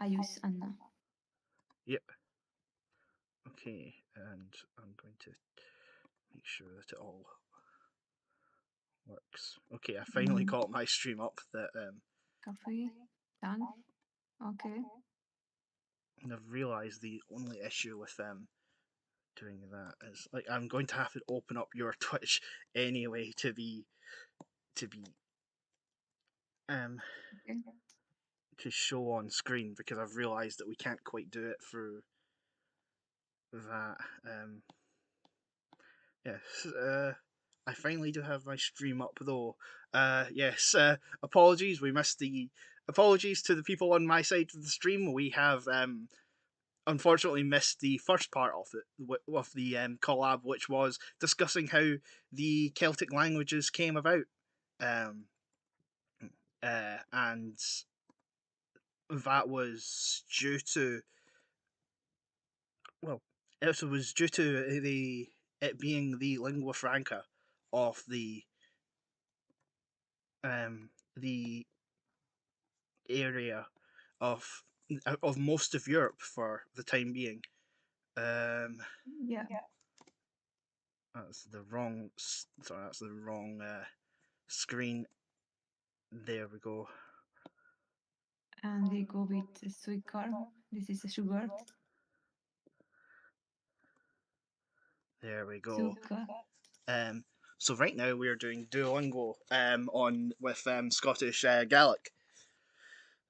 use Anna. Yep. Okay, and I'm going to make sure that it all works. Okay, I finally got my stream up. Coffee done. Okay. And I've realised the only issue with doing that is like I'm going to have to open up your Twitch anyway to be um Okay. to show on screen because I've realised that we can't quite do it through that. Yes, I finally do have my stream up though. Yes, apologies, we missed the apologies to the people on my side of the stream. We have unfortunately missed the first part of it of the collab, which was discussing how the Celtic languages came about, um, and that was due to well, it was due to it being the lingua franca of the area of most of Europe for the time being. Um, Yeah. that's the wrong. Sorry, that's the wrong screen. There we go. And we go with sweet corn. This is a sugar. There we go. Sugar. Um, so right now we are doing Duolingo on with Scottish Gaelic.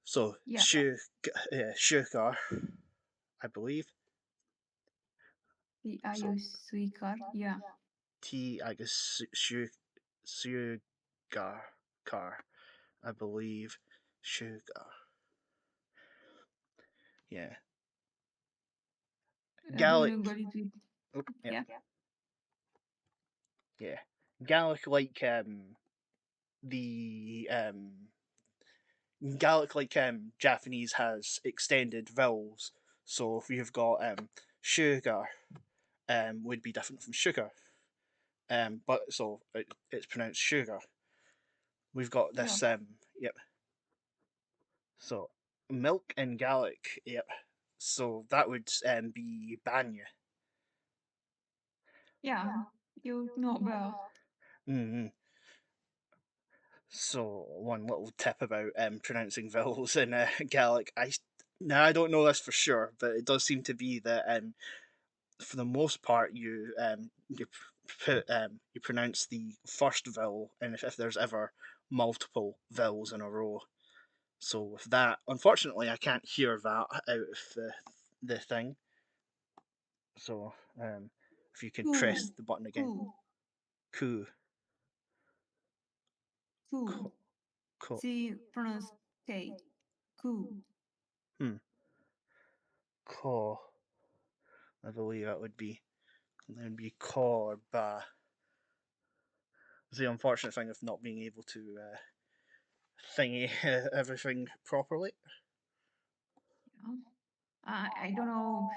So Yeah. Shugar, I believe. I So use sweet corn. Yeah. I guess Sugar car, I believe. Sugar. Yeah. Gaelic. Duolingo is with. Oh, yeah. Yeah. Yeah. Gaelic like the Gaelic like Japanese has extended vowels. So if you've got sugar would be different from sugar. But so it's pronounced sugar. We've got Yeah. this yep. So milk in Gaelic, yep. So that would be banya. Yeah. You know well. Mm-hmm. So one little tip about pronouncing vowels in Gaelic. I don't know this for sure, but it does seem to be that for the most part you pronounce the first vowel, and if there's ever multiple vowels in a row. So with that, unfortunately, I can't hear that out of the thing. So if you could Cool. press the button again, Cool. coo, Cool. co, co, See, pronounce K. Cool. hmm, ko. I believe that would be ko or ba. It's the unfortunate thing of not being able to thingy everything properly. Yeah. I don't know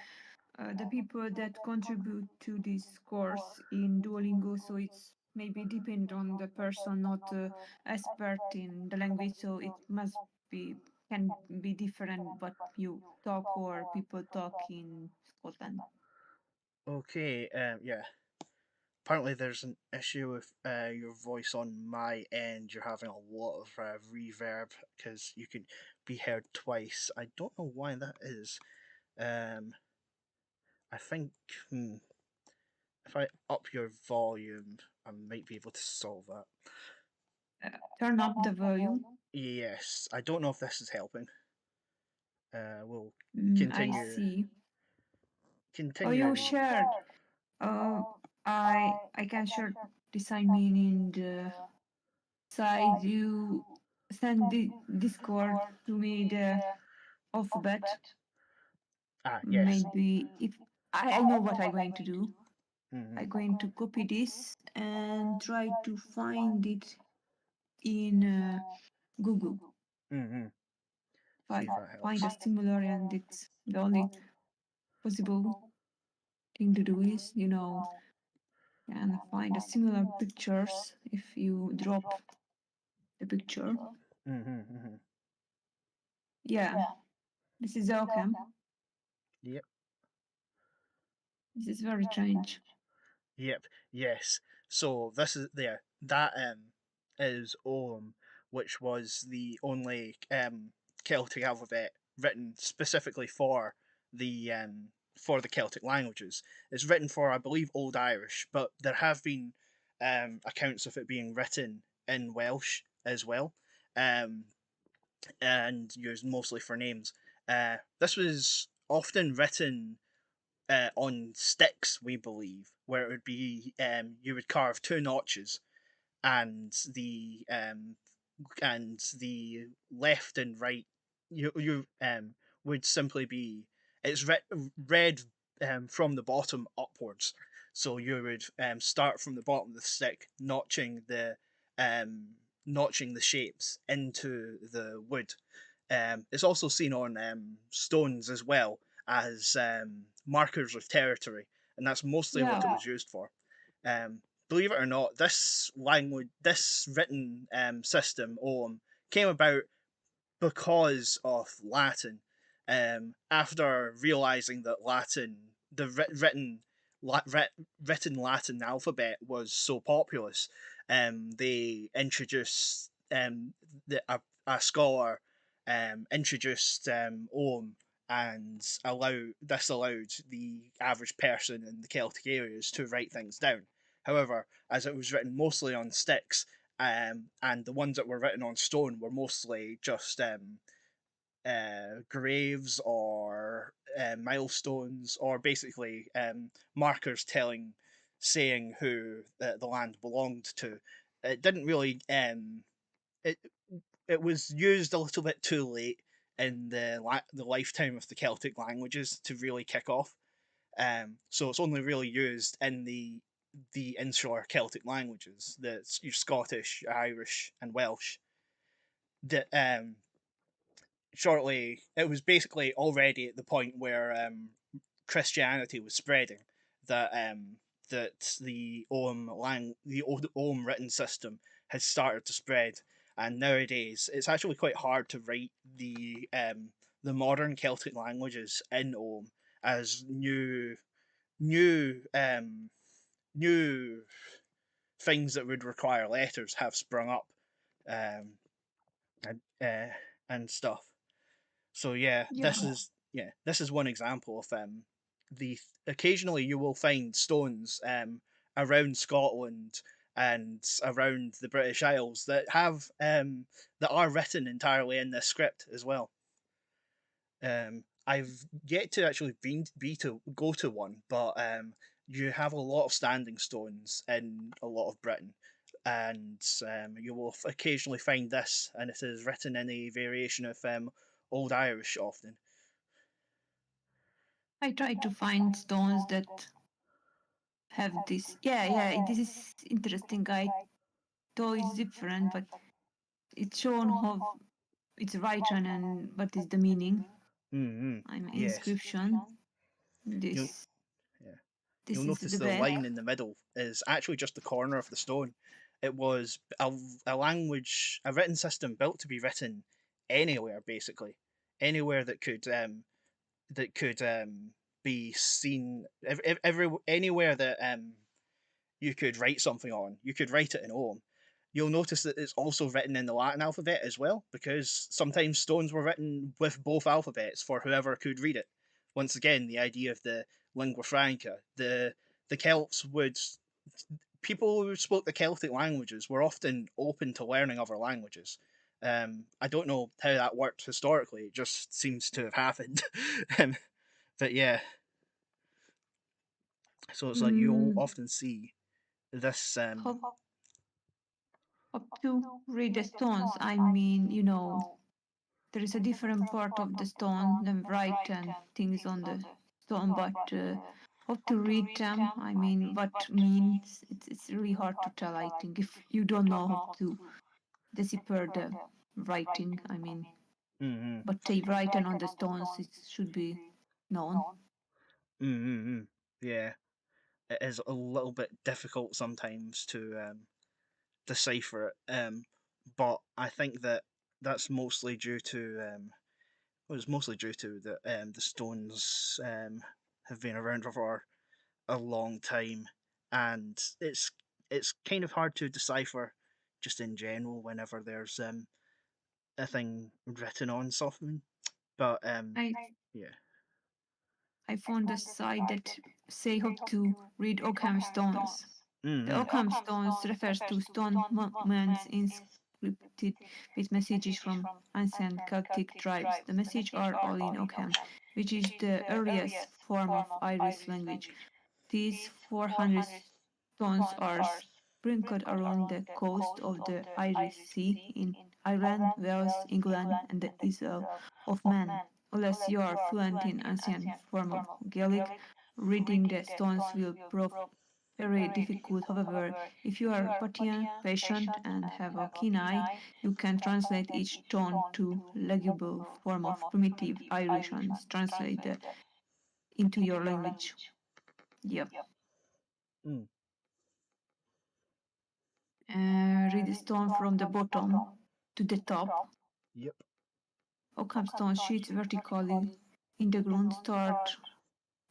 the people that contribute to this course in Duolingo, so it's maybe depend on the person, not expert in the language. So it must be can be different what you talk or people talk in Scotland. Okay, yeah. Apparently, there's an issue with your voice on my end. You're having a lot of reverb because you can be heard twice. I don't know why that is. Um, I think if I up your volume, I might be able to solve that. Turn up the volume. Yes, I don't know if this is helping. We'll I continue. see. Oh, Continue you anyway. shared. Uh, I can share this. I mean in the side you send the Discord to me the alphabet. Yes. Maybe if I know what I'm going to do. Mm-hmm. I'm going to copy this and try to find it in Google. Mm-hmm. See If if I that helps. find a similar, and it's the only possible thing to do is, and find a similar pictures if you drop the picture. Mm-hmm. Mm-hmm. Yeah, This is Oakham. Yep. This is very strange. Yep. Yes. So this is there. That is Ogham, which was the only Celtic alphabet written specifically for the Celtic languages. It's written for, I believe, Old Irish, but there have been accounts of it being written in Welsh as well, um, and used mostly for names. This was often written on sticks, we believe, where it would be you would carve two notches, and the left and right you would simply be it's read from the bottom upwards. So you would start from the bottom of the stick, um, notching the shapes into the wood. It's also seen on stones as well as markers of territory, and that's mostly Yeah. what it was used for. Believe it or not, this written system, OM, came about because of Latin. After realizing that the written Latin alphabet was so populous, they introduced a scholar introduced OM, and allowed the average person in the Celtic areas to write things down. However, as it was written mostly on sticks, and the ones that were written on stone were mostly just graves or milestones, or basically markers saying who the land belonged to. It didn't really it it was used a little bit too late in the lifetime of the Celtic languages to really kick off. So it's only really used in the insular Celtic languages, that's your Scottish, Irish, and Welsh. That shortly, it was basically already at the point where Christianity was spreading, that the Ogham written system had started to spread, and nowadays it's actually quite hard to write the modern Celtic languages in Ogham, as new new things that would require letters have sprung up, um, and stuff. So Yeah. this is one example of the occasionally you will find stones around Scotland and around the British Isles that are written entirely in this script as well. I've yet to actually be to go to one, but you have a lot of standing stones in a lot of Britain, and you will occasionally find this, and it is written in a variation of Old Irish often. I try to find stones that have this. Yeah, yeah, this is interesting. I thought it's different, but it's shown how it's written and what is the meaning. Mm-hmm. I'm Yes. inscription. You'll This yeah. You'll this is notice the the line back. in the middle is actually just the corner of the stone. It was a written system built to be written anywhere, basically, anywhere that could be seen, anywhere that you could write something on. You could write it in Ogham. You'll notice that it's also written in the Latin alphabet as well, because sometimes stones were written with both alphabets for whoever could read it. Once again, the idea of the lingua franca. The Celts would People who spoke the Celtic languages were often open to learning other languages. I don't know how that worked historically. It just seems to have happened. But yeah, so it's like you'll Mm, often see this. how how to read the stones? I mean, there is a different part of the stone, the write and things on the stone, but how to read them? I mean, what means? It's really hard to tell. I think if you don't know how to decipher the writing, I mean, Mm-hmm. but they written on the stones, it should be known. Mm-hmm. Yeah, it is a little bit difficult sometimes to decipher it. But I think that that's mostly due to Well, it's mostly due to the stones have been around for a long time, and it's kind of hard to decipher just in general whenever there's a thing written on something. But I yeah. I found a site that say how to read Occam stones. The Mm-hmm. Occam stones refers to stone monuments inscripted with messages from ancient Celtic tribes. The messages are all in Occam, which is the earliest form of Irish language. These 400 stones are sprinkled around the coast of the Irish Sea in Ireland, Wales, England, and the Isle of Man. Unless you are fluent in ancient form of Gaelic, reading the stones will prove very difficult. However, if you are patient, and have a keen eye, you can translate each stone to legible form of primitive Irish and translate it into your language. Yep. Mm. Read the stone from the bottom to the top. Yep. Occam stone sheets vertically in the ground. Start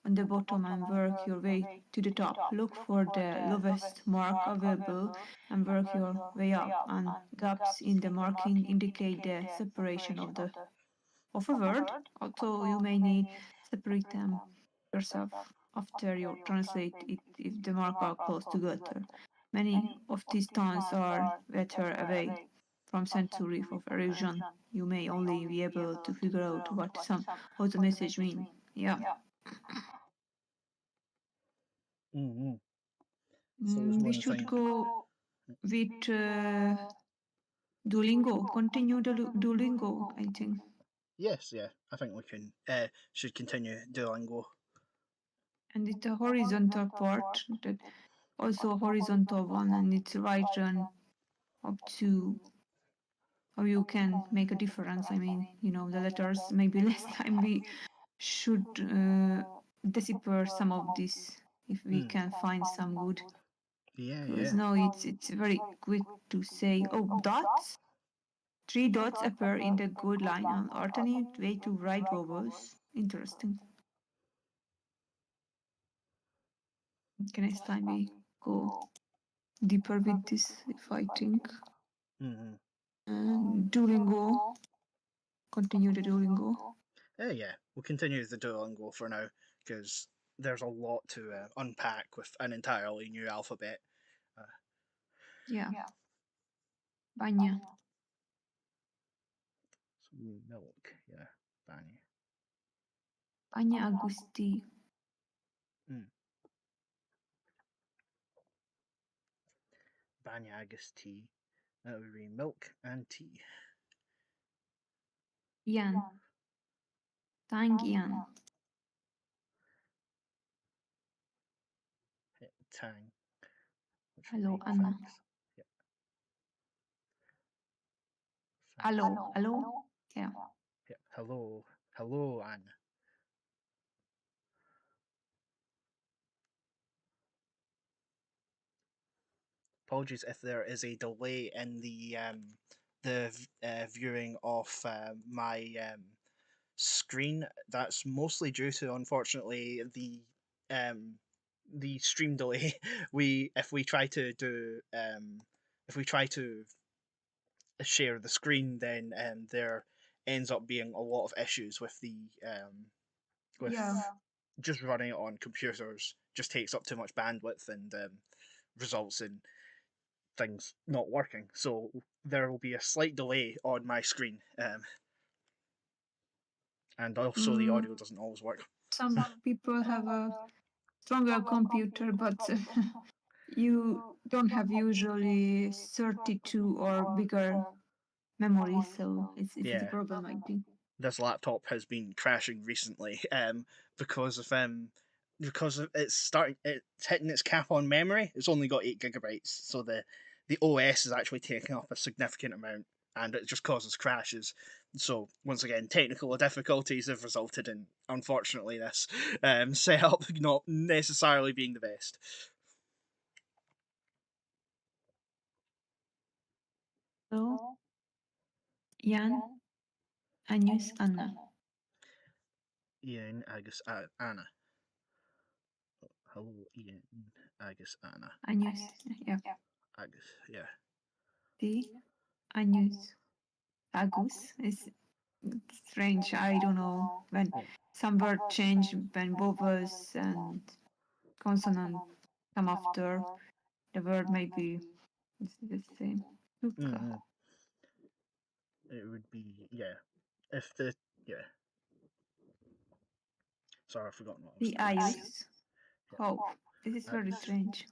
on the bottom and work your way to the top. Look for the lowest mark available and work your way up. And gaps in the marking indicate the separation of a word, although you may need separate them yourself after you translate it if the marks are close together. Many of these tones are better away from centuries of erosion. You may only be able to figure out what the message mean. Yeah. Mm-hmm. So it's We one should thing. go with Duolingo. Continue the Duolingo, I think. Yes, yeah. I think we can should continue Duolingo. And it's a horizontal part, that also a horizontal one, and it's right run up to how you can make a difference. I mean, the letters. Maybe last time we should decipher some of this if we Mm. can find some good. Yeah, Because yeah. now it's very quick to say, oh, dots. Three dots appear in the good line, an alternate way to write vowels. Interesting. Okay, next time we go deeper with this, if I think. Mm-hmm. And Duolingo, continue the Duolingo. Yeah, we'll continue the Duolingo for now because there's a lot to unpack with an entirely new alphabet. Uh, Yeah, Banya, so milk, yeah, Banya. Banya Agusti, Mm. Banyagas tea. That would be milk and tea. Ian, Tang Ian. Yeah, tang, which would Hello, be Anna. thanks. Yeah, thanks. Hello, hello. Yeah. Yeah, hello, hello, Anne. Apologies if there is a delay in the viewing of my screen. That's mostly due to, unfortunately, um, the stream delay. We if we try to do if we try to share the screen, then there ends up being a lot of issues with the with Yeah. just running it on computers. Just takes up too much bandwidth and results in things not working. So there will be a slight delay on my screen, and also the Mm, audio doesn't always work. some people have a stronger computer, but you don't have usually 32 or bigger memory, so it's a Yeah, problem, I think. this laptop has been crashing recently because of it's starting it's hitting its cap on memory. It's only got 8 gigabytes, so the OS is actually taking up a significant amount, and it just causes crashes. So once again, technical difficulties have resulted in, unfortunately, this setup not necessarily being the best. So, Jan, Agnes, Anna. Ian agus Anna. Hello, Ian agus Anna. Agnus. Yeah. Agus, yeah. The Agnus. Agus is strange. I don't know when Yeah. some word change when vowels and consonant come after the word maybe it's the same. Luca. Mm-hmm. It would be, yeah. If the, yeah. Sorry, I've forgotten what I was The going to say. Ius. Oh, this is very Agus. strange.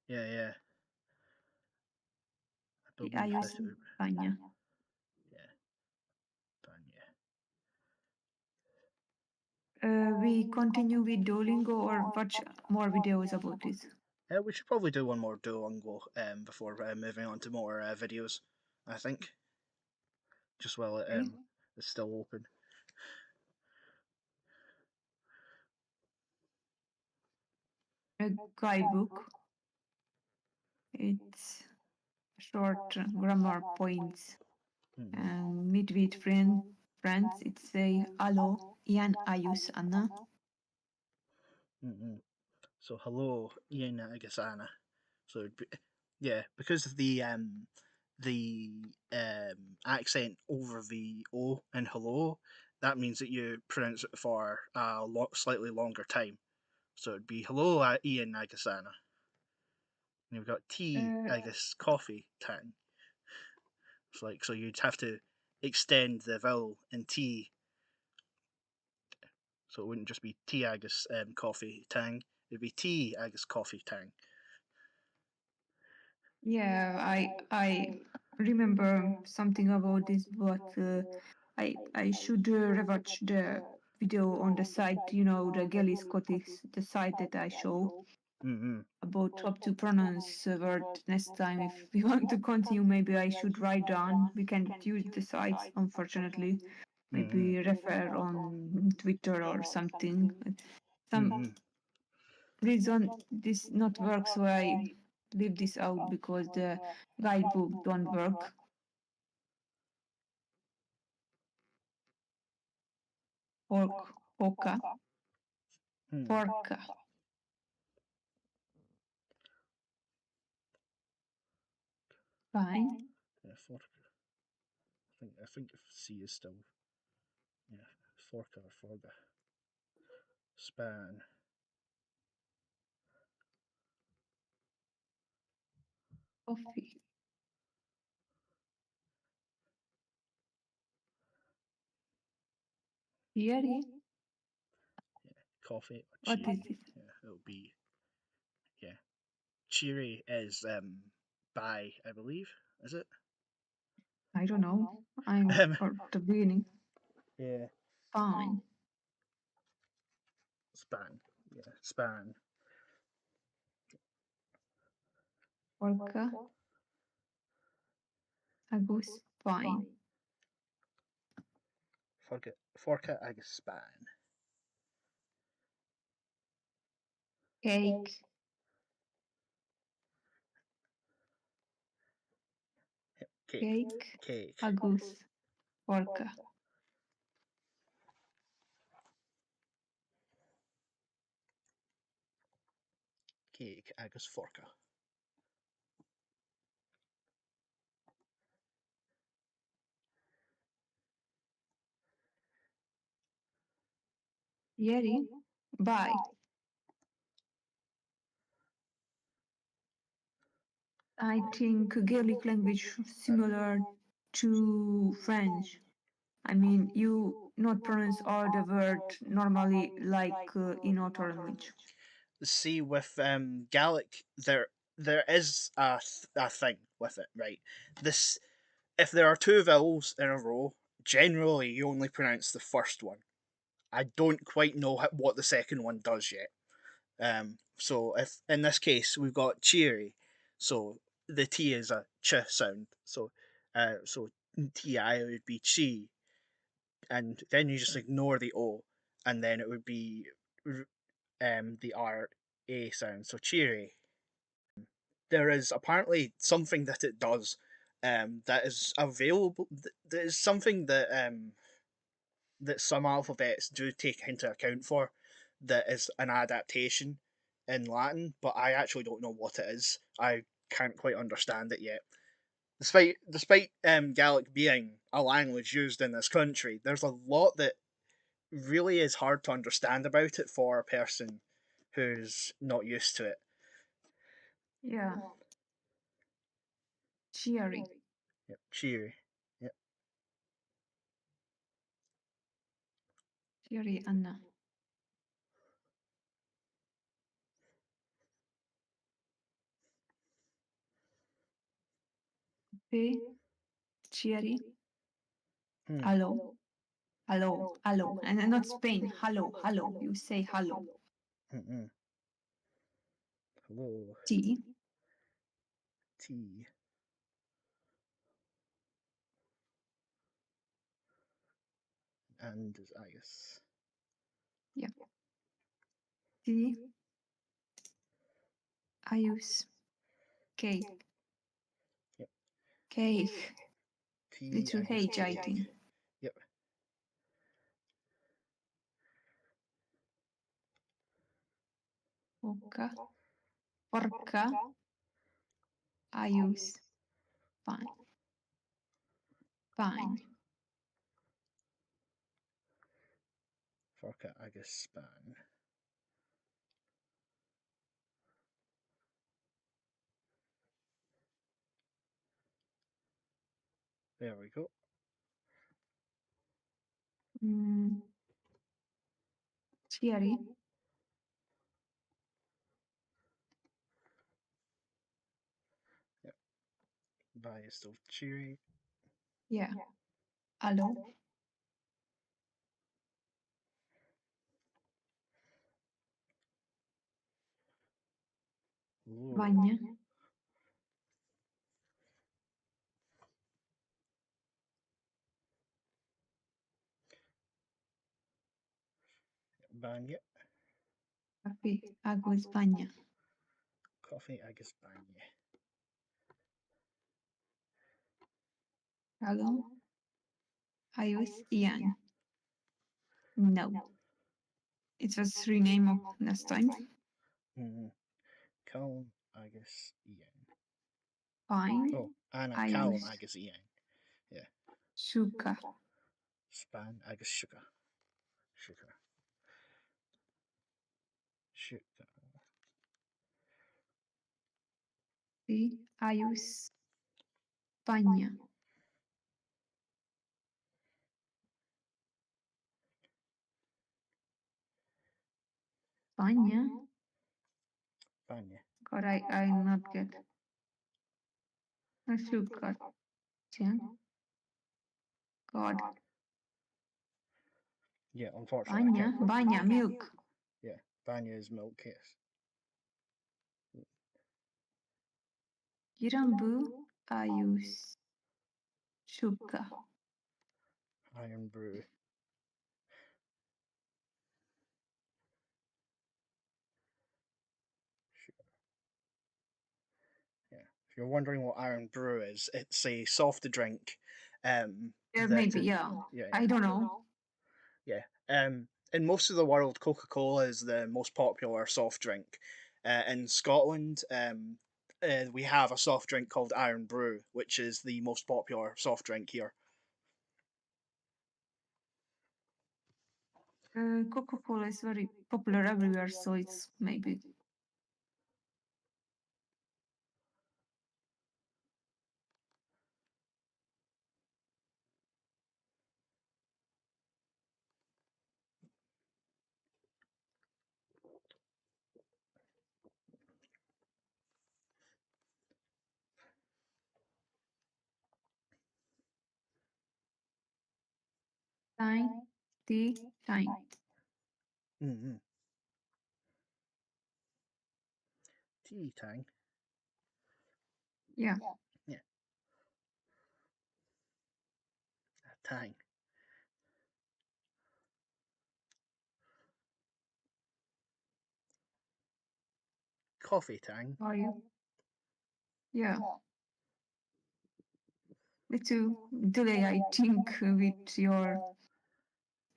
Yeah, yeah. I The believe Ius that it would, Pagna. yeah. Done, yeah. We continue with Duolingo or watch more videos about this. We should probably do one more Duolingo before moving on to more videos, I think. Just while it Okay. is still open. A guidebook. It's short grammar points Mm-hmm. and meet with friends. It say hello, Ian Ayus Anna. Mm-hmm. So hello, Ian agus Anna. So it'd be, yeah, because of the accent over the O in hello, that means that you pronounce it for a slightly longer time. So it'd be hello, Ian agus Anna. And you've got tea Uh, agus coffee tang. It's like so you'd have to extend the vowel in tea, so it wouldn't just be tea agus coffee tang. It'd be tea agus coffee tang. yeah, I remember something about this, but I should rewatch the video on the site. You know, the Gelly Scottish, the site that I show Mm-hmm. about how to pronounce a word next time. If we want to continue, maybe I should write down. We can use the sites, unfortunately. Mm-hmm. Maybe refer on Twitter or something. Some Mm-hmm. reason this not work, so I leave this out because the guidebook don't work. Fork, forka, Hmm. forka. Fine. Yeah, I think C is still yeah. Forka or forga. Span. Coffee. Theory. Yeah. Coffee or What is cheery. this? Yeah, it'll be yeah. Cheery is by I believe. Is it? I don't know. I'm Um. at the beginning. Yeah. Fine. Span. Yeah. Span. Forka. Agus. Fine. Forka agus span. Cake. Cake. Cake. Cake. Agus. Forka. Cake agus forka. Theory. Bye. I think Gaelic language similar to French. I mean, you not pronounce all the word normally like in other language. See with Gaelic there is a thing with it, right? This if there are two vowels in a row, generally you only pronounce the first one. I don't quite know what the second one does yet. So if in this case we've got cheery, so the T is a ch sound. So ti would be chi, and then you just ignore the o, and then it would be the r a sound. So cheery. There is apparently something that it does, that is available. That is something that that some alphabets do take into account for that is an adaptation in Latin, but I actually don't know what it is. I can't quite understand it yet. Despite Gaelic being a language used in this country, there's a lot that really is hard to understand about it for a person who's not used to it. Yeah. Cheery. Yep. Cheery. Yep. Cheery Anna. P. Cheery. Hmm. Hello. Hello. Hello. And not Spain. Hello. Hello. You say hello. Mm-mm. Hello. T. T. And I guess. Yeah. T. I use cake. Yep. Cake. T. Little I guess H, I cake. think. Yep. Porca. Porca. I use fine. Fine. Forka I guess span. There we go. Mm, cheery. Yep. By is still cheery. Yeah. Hello. Ooh. Vanya. Banya. Cafe. Agus Vanya. Coffee I guess banya. Hello. I use Ian. No. It was rename of last time. Mm-hmm. Calm I guess Ian. Fine. Oh, Anna I Callum use I guess Ian. Yeah. sugar. Span I guess sugar. Sugar. Sugar. See? I use Vanya. Vanya. Banya. God, I not get a sugar. Yeah. God. Yeah, unfortunately I Vanya. can't quite read Vanya. it. Milk. Yeah. Banya is milk, yes. Kirambu. I use sugar. Iron brew. Sugar. Yeah. If you're wondering what iron brew is, it's a soft drink that Maybe, yeah. yeah, yeah. I don't know. Yeah. In most of the world, Coca Cola is the most popular soft drink. In Scotland, we have a soft drink called Iron Brew, which is the most popular soft drink here. Coca-Cola is very popular everywhere, so it's maybe time, tea, time. Mm-hmm. Tea tang. Yeah. Yeah, tang. Coffee tang. Are you? Yeah. Little delay, I think, with your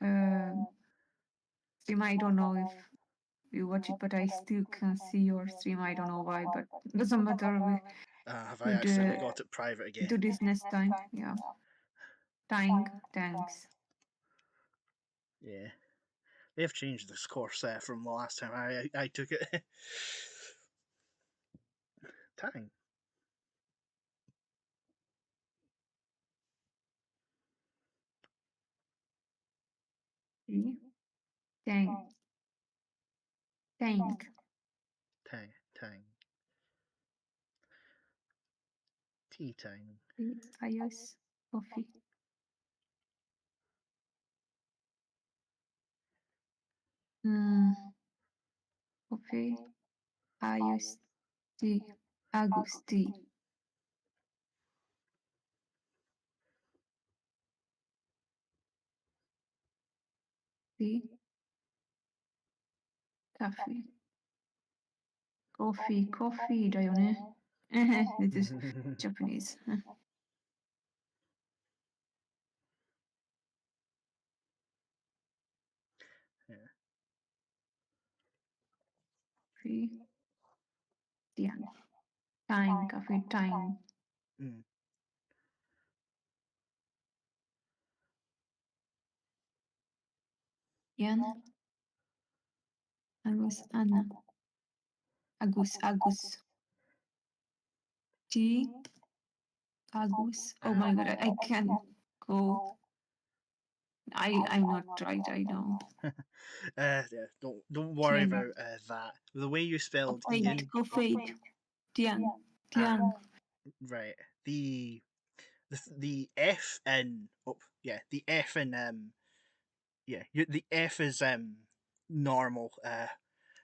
uh, stream. I don't know if you watch it, but I still can see your stream. I don't know why, but doesn't matter. We Have I would accidentally got it private again? do this next time. Yeah. Thanks. Yeah, they have changed this course from the last time I took it. Tang. See? Thank. Thank. Tang. Tea Tang. See? iOS coffee. Mm, coffee. iOS tea. Agusti. Tea. Coffee. Coffee だよね。This is Japanese. Yeah. Coffee. Tian. Time. Coffee time. Mm. Yan. Anna. Agus. T. Agus. Oh my god, I can go. I'm not right, I know. Yeah, don't worry Tian. about that. The way you spelled Fate. Ian, Go fate. Tian. ah, Tian. right. The F in yeah, the F in yeah, the F is normal.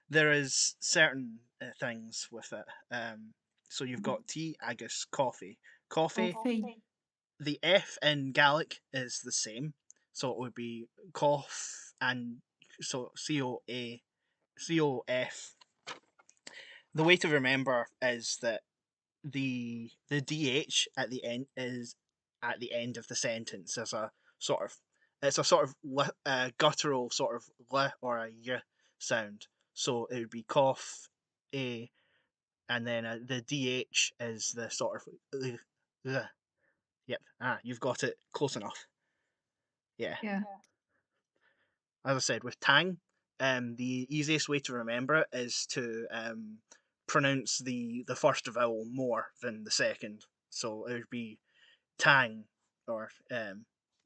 There is certain things with it. So you've got tea, agus, coffee. Go Coffee, fate. the F in Gaelic is the same. So it would be cough and so COF. The way to remember is that the DH at the end is at the end of the sentence as a sort of it's a sort of guttural sort of l or a y sound. So it would be cough a, and then the DH is the sort of yep. You've got it close enough. Yeah. Yeah. As I said, with tang, the easiest way to remember it is to pronounce the first vowel more than the second. So it would be tang, or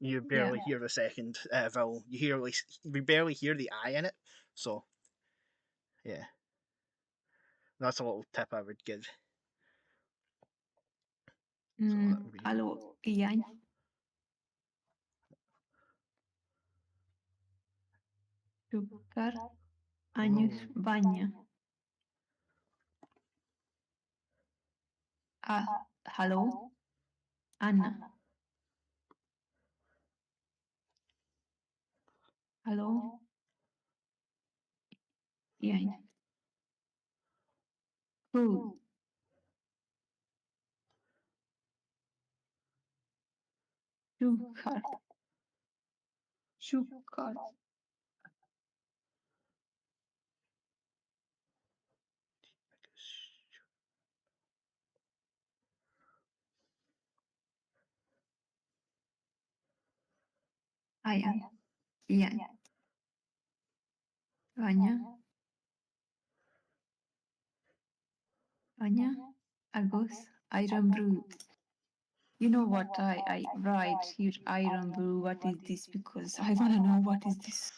you Yeah. barely hear the second vowel. We barely hear the I in it. So yeah, that's a little tip I would give. So that would be Alo. Ian. Sukar. Años. oh Baña. Hello. Anna. Hello. Ian. Who? Sukar. Sukar. Ian. Ian. Baña. Baña. Agos. Iron brew. You know what I write here, iron brew. What is this? Because I want to know what is this.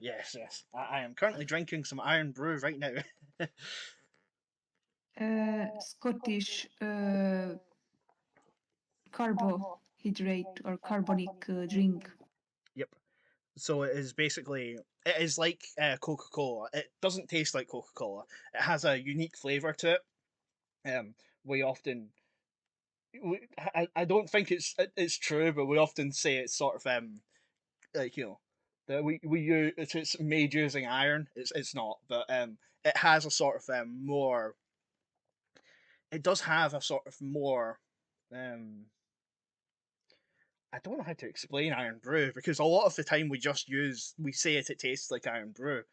yes. I am currently drinking some iron brew right now. Scottish carbohydrate or carbonic drink. Yep. So it is basically it is like Coca Cola. It doesn't taste like Coca Cola. It has a unique flavor to it. We often I don't think it's true, but we often say it's sort of like that we use it's made using iron. It's not, but it has a sort of more. It does have a sort of more um I don't know how to explain iron brew because a lot of the time we say it tastes like iron brew.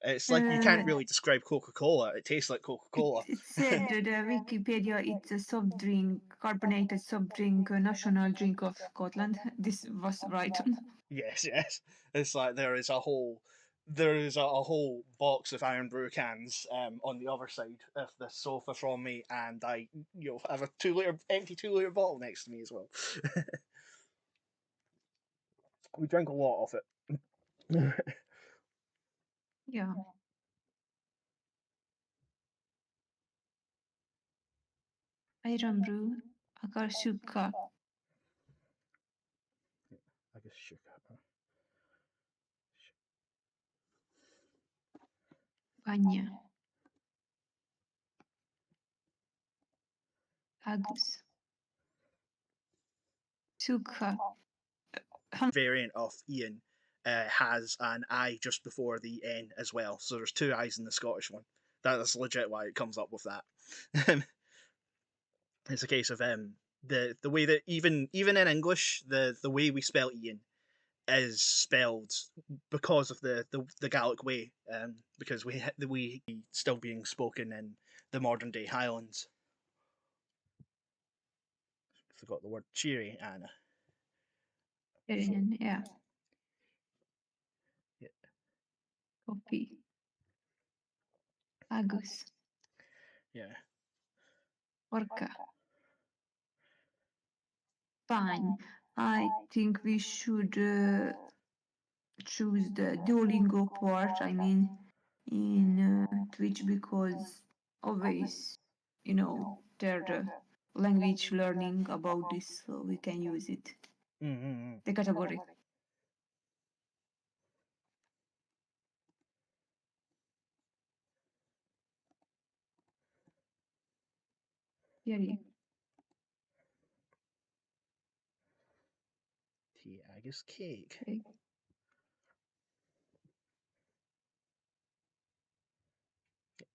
It's like you Uh, can't really describe Coca Cola. It tastes like Coca Cola. it said the Wikipedia it's a soft drink, carbonated soft drink, a national drink of Scotland. This was right. Yes, yes. It's like there is a whole box of iron brew cans on the other side of the sofa from me, and I have a 2 liter empty 2 liter bottle next to me as well. We drink a lot of it. Yeah, iron brew, akarsuka, I guess sugar. banya, agus, sukha. Variant of Ian has an I just before the N as well. So there's two I's in the Scottish one. That's legit why it comes up with that. It's a case of the way that even in English the way we spell Ian is spelled because of the Gaelic way, because we still being spoken in the modern day Highlands. Forgot the word cheery, Anna. Yeah, Yeah, copy, agus, yeah. orca, fine. I think we should choose the Duolingo part. I mean, in Twitch because always, they're the language learning about this, so we can use it. Mm-hmm. The category. Theory. Tea, I guess cake. Okay.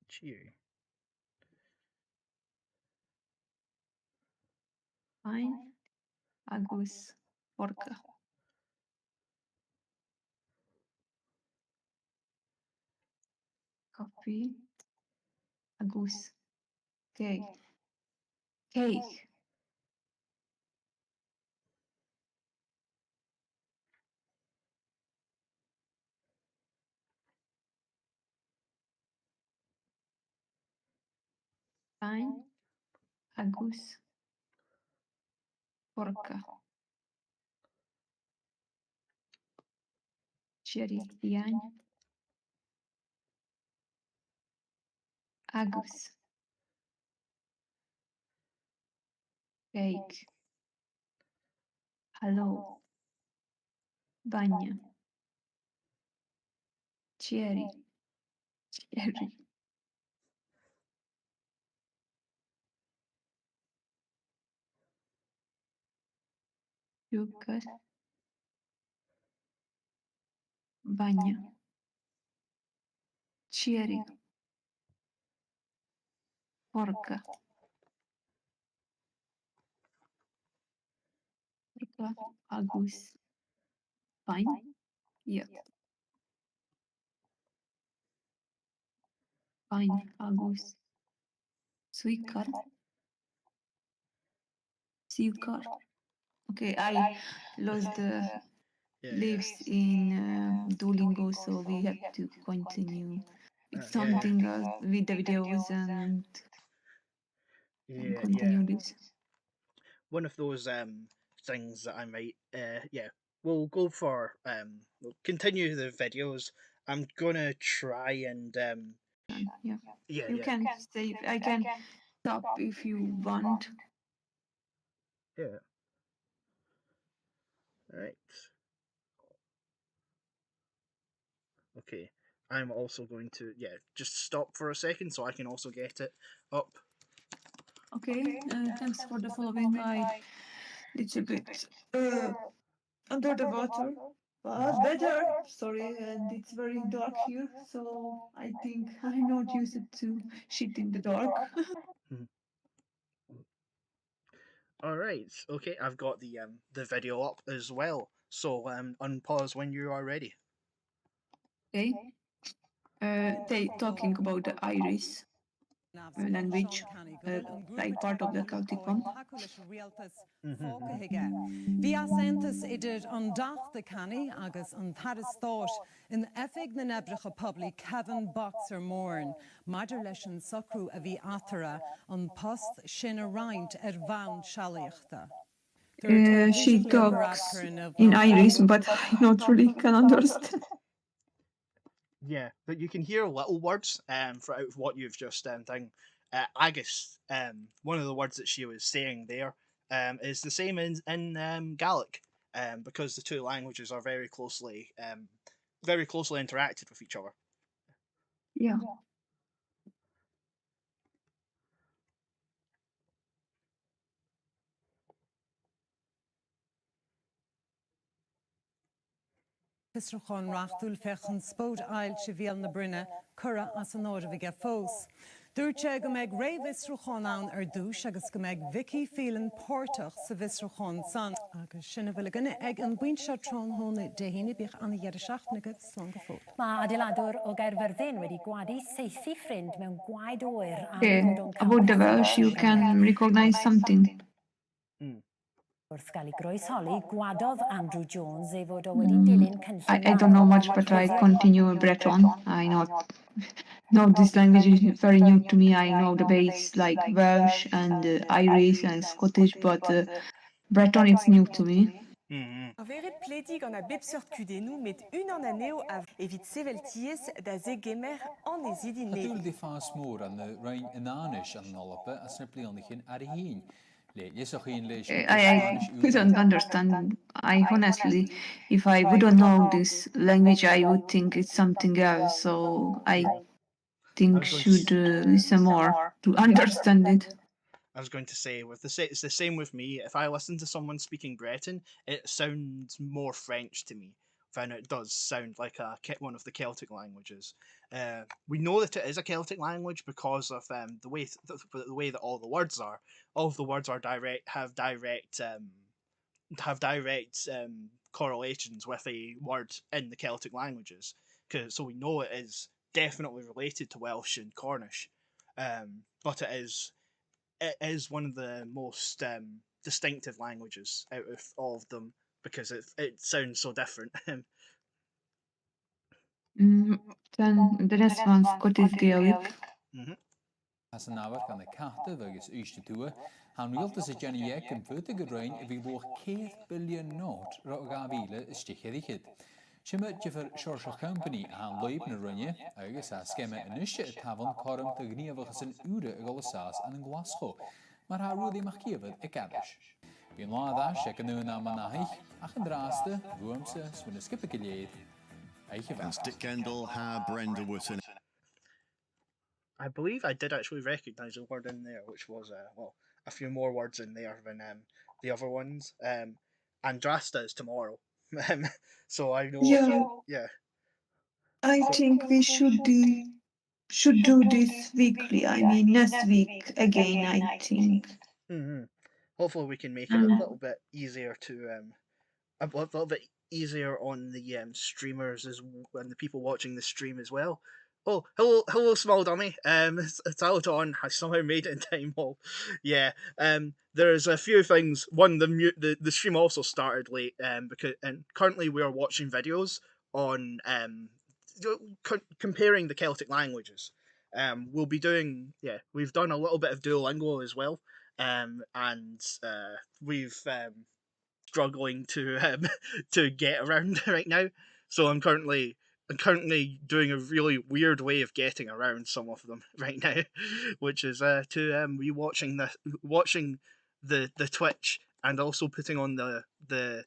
Cheery. Fine. Agus. Orca. Coffee. Agus. Okay. Cake. Fine. Agus. Orca. Cherry. Dian. Agus. Cake. Hello. Banya. Cherry. Cherry. Sugar. Banya. Cherry. Orca. Orca. Agus. Fine. Yeah. Fine. Agus. Suikar. Siukar. Okay, I lost the Yeah, yeah. leaves in Duolingo, so we have to continue with Yeah, yeah. something else with the videos and Yeah, yeah. continue this. One of those things that I might yeah, we'll go for we'll continue the videos. I'm gonna try and Yeah, yeah, you yeah. can save. I can stop if you want. Yeah. All right. Okay. I'm also going to just stop for a second so I can also get it up. Okay, thanks for the following. I little bit under the water, but better. Sorry, and it's very dark here, so I think I'm not used to shit in the dark. All right. Okay, I've got the video up as well. So unpause when you are ready. Okay. They talking about the Irish language, like part of the Celtic one. Mm-hmm. Bhí asantas idir an dach de canny agus an tarastáit in effig na nebrecha publi Kevin Boxer Morn, maidir leis an socrú a bhí atara an post sin a riint bhain sealaíochta. She talks in Irish, but I not really can understand. Yeah, but you can hear little words for out of what you've just done. Agus, one of the words that she was saying there, is the same in Gaelic, because the two languages are very closely interacted with each other. Yeah. Pisrachán rachtúil fechan spót ail se bhéal na brunne cura as an áir bhí fós. Dúirte go méid ré visrúchán an dúis agus go méid Vicky Phelan Portach sa visrúchán san. Agus sinna bhfuil gine ag an bhain se trón hóna de hína bích anna dhear seach na gyd slán go fót. Mae adeiladwr o Gaerfyrddin wedi gwadu saethu ffrind mewn gwaed oer am Okay. ddod o'n About the Welsh, you can recognize something. Mm. Wrth gael ei groesholi, gwadodd Andrew Jones ei fod o wedi dilyn cynllun I don't know much, but I continue Breton. I not know this language is very new to me. I know the base like Welsh and Irish and Scottish, but Breton is new to me. Mm-hmm. Verit pledig an a bepsort kudenou met an aneo av evit sevelties da ze gemer an ezidi ne. Dúil di fás mór an na rain inánis an nolapa a snip leonnichin ar a hín. I couldn't understand. I honestly, if I wouldn't know this language, I would think it's something else. So I think should listen more to understand it. I was going to say it's the same with me. If I listen to someone speaking Breton, it sounds more French to me than it does sound like one of the Celtic languages. We know that it is a Celtic language because of the way that all the words are. All of the words are have direct correlations with a word in the Celtic languages. So we know it is definitely related to Welsh and Cornish, but it is one of the most distinctive languages out of all of them because it sounds so different. Then the next one, Scottish Gaelic. Mm-hmm. As an hour gan y cahta agus eiste dua, han rialtas a Jenny Ek yn fyrta gydrain y fi loch 1 billion not ro gabile stichedd ichyd. Sima jyfr Shorsha Company han loib na runye, agus a skema inysio y tafon corum te gniafach yn ure y golasas an yn Glasgow, maar haar rwyddi mach kiefyd y gadys. Fi'n laad a sec yn yw'n am anahich, ach yn draste, rwymse, swyn y skip y gilead. And Dick Kendall, ha Brenda Wootton. I believe I did actually recognise a word in there, which was a few more words in there than the other ones. Andrasta is tomorrow, so I know. Yeah. I think we should do this weekly. I mean, next week again. I think. Mm-hmm. Hopefully, we can make it a little bit easier a little bit easier on the streamers and the people watching the stream as well. Oh, hello, small dummy. It's Alaton has somehow made it in time. Oh, yeah. There's a few things. One, the stream also started late. And currently we are watching videos on comparing the Celtic languages. We'll be doing we've done a little bit of Duolingo as well. And we've struggling to to get around right now. So I'm currently doing a really weird way of getting around some of them right now, which is to be watching the Twitch and also putting on the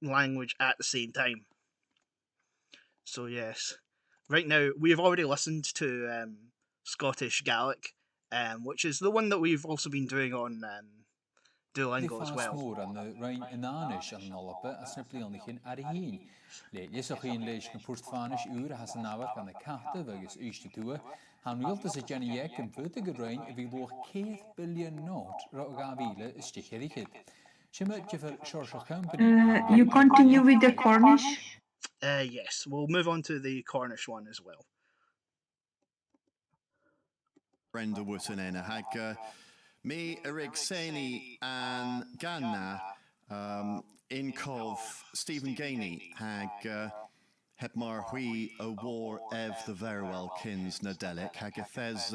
language at the same time. So yes, right now we've already listened to Scottish Gaelic, which is the one that we've also been doing on Die Duolingo as fast well. more an the rein inanish an nolpe as na plianachin ar heen. Lees a chin leis na púrtfánis úr has an náhar gan na cata agus uiste túa, han rialtas a Jenny Yek yn fyrta gydrain y fi loch 4 billion not ro gafile is sticherichid. Shima jiffer Shorsha Company. You continue with the Cornish? Yes, we'll move on to the Cornish one as well. Brenda Wooten en hag me Erigseni and Ganna in Cov Stephen Gainey hag heb mar hui a war ev the very well kins nadelic hag ethes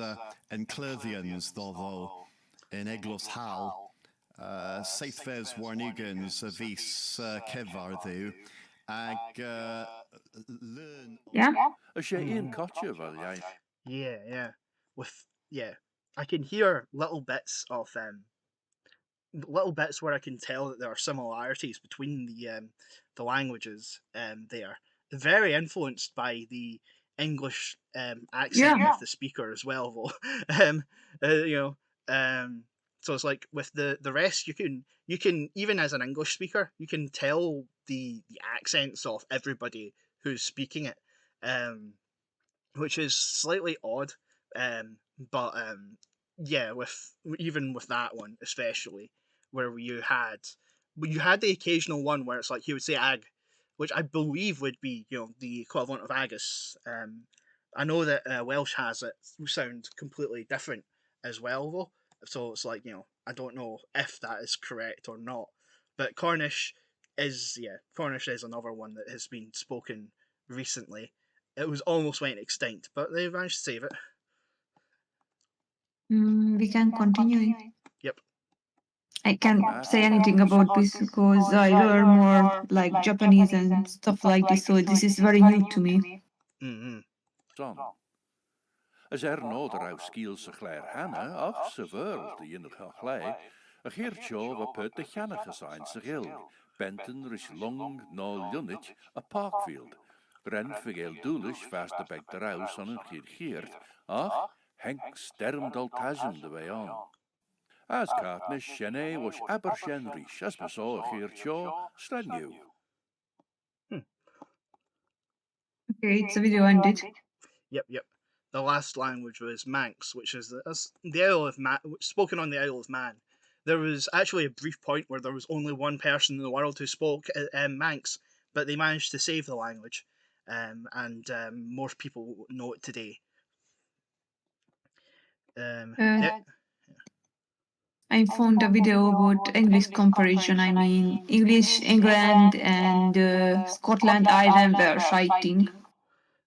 and Clothians though in Eglos Hal Seithves Warnugans vis Kevardu ag learn. Yeah. Yeah. I can hear little bits where I can tell that there are similarities between the languages there. Very influenced by the English accent of the speaker as well, though. So it's like with the rest, you can even as an English speaker, you can tell the accents of everybody who's speaking it, which is slightly odd. But with that one especially, where you had the occasional one where it's like he would say ag, which I believe would be the equivalent of agus. I know that Welsh has it sound completely different as well though, so it's like I don't know if that is correct or not. But Cornish is another one that has been spoken recently. It was almost went extinct, but they managed to save it. We can continue. Yep. I can't say anything about this because I learn more like Japanese and stuff like this, so this is very new to me. Mm-hmm. As no er aus skielse gleir hanne, ach se world de jinnige glei, a geertjo wat put de jannige zijn se gil, benten ris long no junnit a parkfield, ren vergeel doelish vast de bek de raus aan een geert, ach, henk sterm dal tazen de way aan. As kaatne shenne was aber shen rish, as me so a geertjo, slan you. Okay, it's a video ended. Yep. The last language was Manx, which is the Isle of Man, spoken on the Isle of Man. There was actually a brief point where there was only one person in the world who spoke Manx, but they managed to save the language, and more people know it today. I found a video about English comparison. I mean, English, England, and Scotland, Ireland were fighting.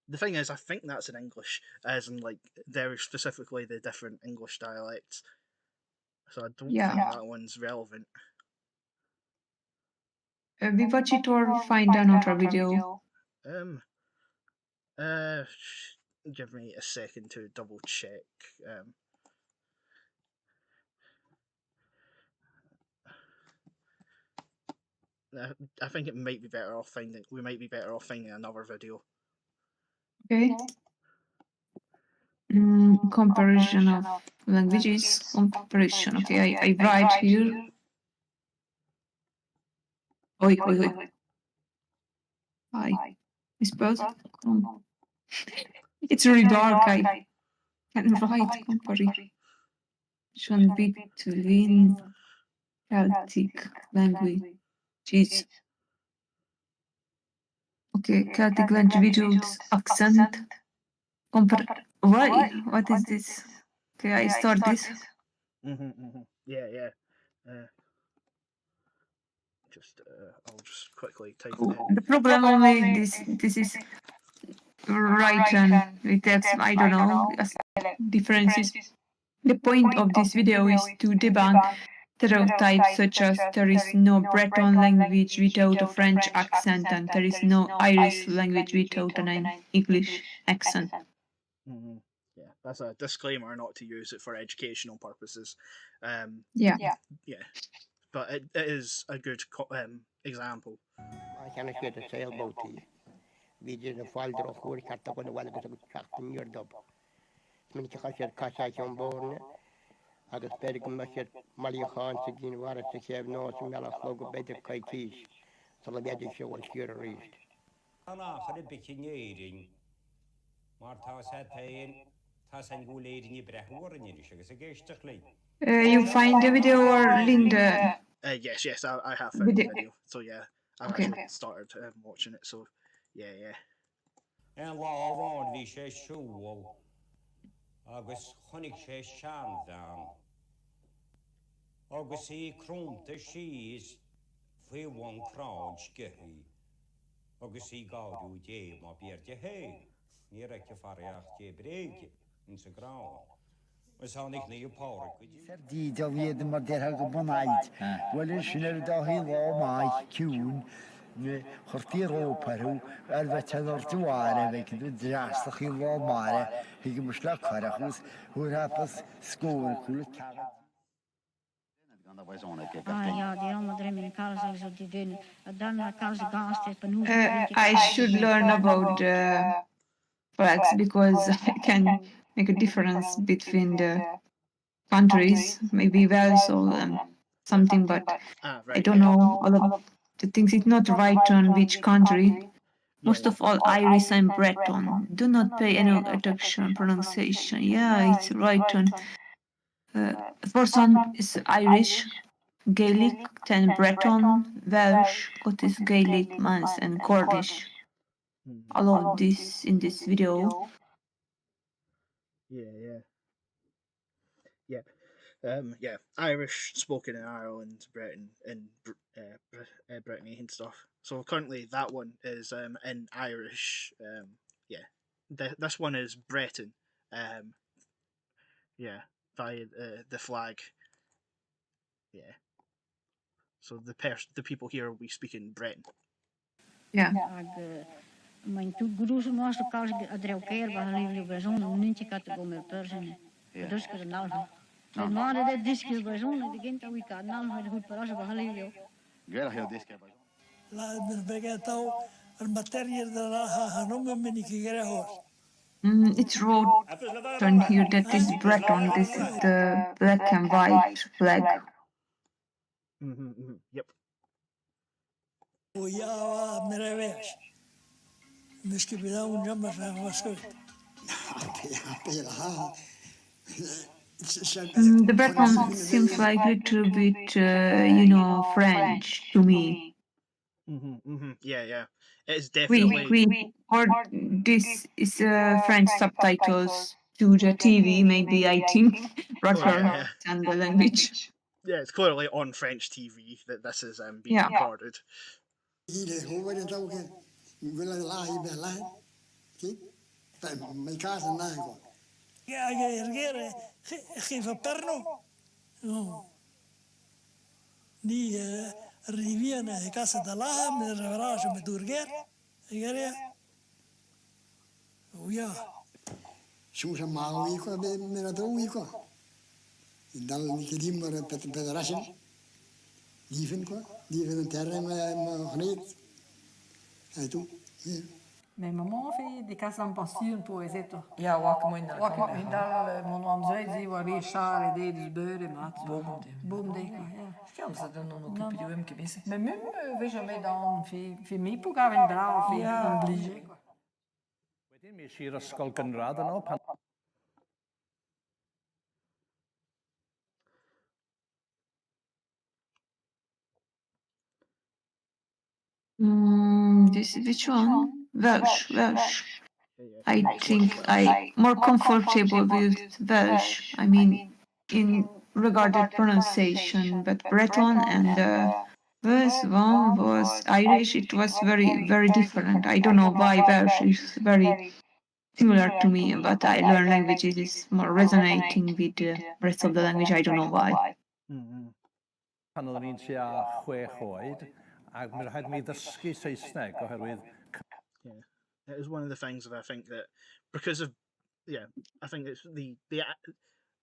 The thing is, I think that's in English, as in like very specifically the different English dialects. So I don't think that one's relevant. We watch it or find another video. Give me a second to double check. I think we might be better off finding another video. Okay. Comparison of languages. Comparison. Okay, I write here. Oi. I suppose. It's really dark. I can write comparison between Celtic languages. Okay, Celtic languages accent. Why? What is this? Okay, I start this. Yeah. I'll just quickly type it in. The problem only this is right and it has, I don't know, differences. The point of this video is to debunk stereotypes such as there is no Breton language without a French accent and there is no Irish language without an English accent. Mm-hmm. Yeah, that's a disclaimer not to use it for educational purposes. Yeah. But it is a good example. I can get a sailboat here. We did a fall drop for Catagon, one of the captain your dub. Minchakacher Kasha on board. agus beidir go meir maiíáin sa gin war sa chéh ná sem meach go beidir caiicís sa le beidir seohil siar a ríist. Anna chud bicinnéing mar tá sé tain tá san gúléidir ní brethúirine agus a géisteach lei. You find the video or Linda? Yes, I have found the video. So yeah, I've actually started watching it. So yeah. An láháin bhí sé siúil agus chonig sé sean bhean. Agus í crúnta síos faoi bhain cráid gethí. Agus í gáú dé má bíar de hé, ní ra ce fareacht dé bréige in sa grán. Mas hánig ní upára go dí do bhéad mar deirtha go bunaid, bhfuil sinnar dá hí lá máid ciún chortíí róparú ar bheit tear dúáire bheith dú dreastach í lá máire hi go mus le choireachús thuúrapas scóil chuúla ce. I should learn about flags because I can make a difference between the countries, maybe Wales or something, but I don't know all of the things. It's not right on which country. Most of all, Irish and Breton. Do not pay any attention on pronunciation. Yeah, it's right on. First one is Irish, Gaelic, then Breton, Welsh, Scottish Gaelic, Manx, and Cornish. All of this in this video. Yeah. Irish spoken in Ireland, Britain, and Brittany and stuff. So currently that one is in Irish. This one is Breton. By the flag. Yeah. So the people here will be speaking Breton. Yeah. Mijn toegroezen was de kous adreukeer waar jullie bij zo'n minuutje kat go met persen. Dus ik er nou. Mijn man dat diskje bij zo'n de kind we kan nou met goed paras bij jullie. Gera heel diske. La begatau al materia de la hanoma minikigera hor. It's written here that is Breton. This is the black and white flag. Yep. Ja, mereves. Misschien ben je een jammer van was goed. The Breton seems like a little bit, French to me. Yeah. It's definitely. We or this is French subtitles to the TV, maybe I think, rather than the language. Yeah, it's clearly on French TV that this is being recorded. Geef een perno. Die riviera de casa de la met de garage met Durger. Ja. Soms een maal week met dat week. En dan die dimmer met de rassen. Dieven een terrein met geniet. En toen. Mijn mama fait des cases en passion pour les états. Ja, wakmoindal. Wakmoindal, mon amzij zie waar weer scharen deed dus beuren maat. Boomdeka, ja. Ja, ze doen nog een beetje hem gewissen. Mais même, we jamais dans fait mi pour gaven draw fait obligé. Wedyn mi eisiau ysgol gynradd yno pan... This which one? Welsh. I think I more comfortable with Welsh. I mean, in regarded pronunciation, but Breton and first one was Irish. It was very, very different. I don't know why Welsh is very similar to me, but I learn languages is more resonating with the rest of the language. I don't know why. Pan oeddwn ni'n tua 6 oed, ac mi rhaid mi ddysgu Saesneg oherwydd... It is one of the things that I think that because of I think it's